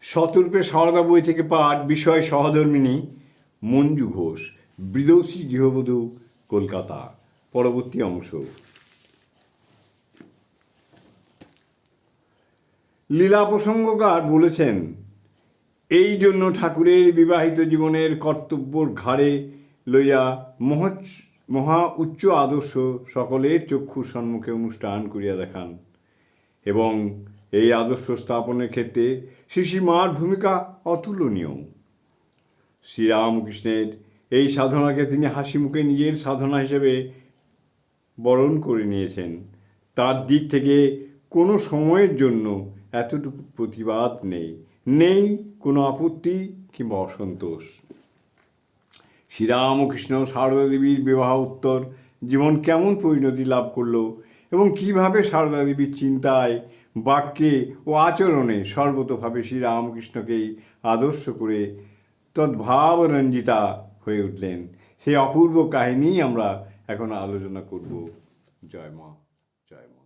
শতরূপে সারদা বই থেকে পাঠ, বিষয় সহধর্মিণী, মঞ্জু ঘোষ, বিদুষী গৃহবধূ, কলকাতা। পরবর্তী অংশ। লীলা প্রসঙ্গকার বলেছেন, এই জন্য ঠাকুরের বিবাহিত জীবনের কর্তব্যর ঘাড়ে লইয়া মহা উচ্চ আদর্শ সকলের চক্ষুর সম্মুখে অনুষ্ঠান করিয়া দেখান, এবং এই আদর্শ স্থাপনের ক্ষেত্রে শ্রীশ্রীমার ভূমিকা অতুলনীয়। শ্রীরামকৃষ্ণের এই সাধনাকে তিনি হাসি মুখে নিজের সাধনা হিসেবে বরণ করে নিয়েছেন। তার দিক থেকে কোনো সময়ের জন্য এতটুকু প্রতিবাদ নেই কোনো আপত্তি কিংবা অসন্তোষ। শ্রীরামকৃষ্ণ সারদা দেবীর বিবাহ উত্তর জীবন কেমন পরিণতি লাভ করল এবং কীভাবে সারদা দেবীর চিন্তায়, বাক্যে ও আচরণে সর্বতোভাবে শ্রীরামকৃষ্ণকেই আদর্শ করে তদ্ভাবরঞ্জিতা হয়ে উঠলেন, সেই অপূর্ব কাহিনী আমরা এখন আলোচনা করব। জয় মা, জয় মা।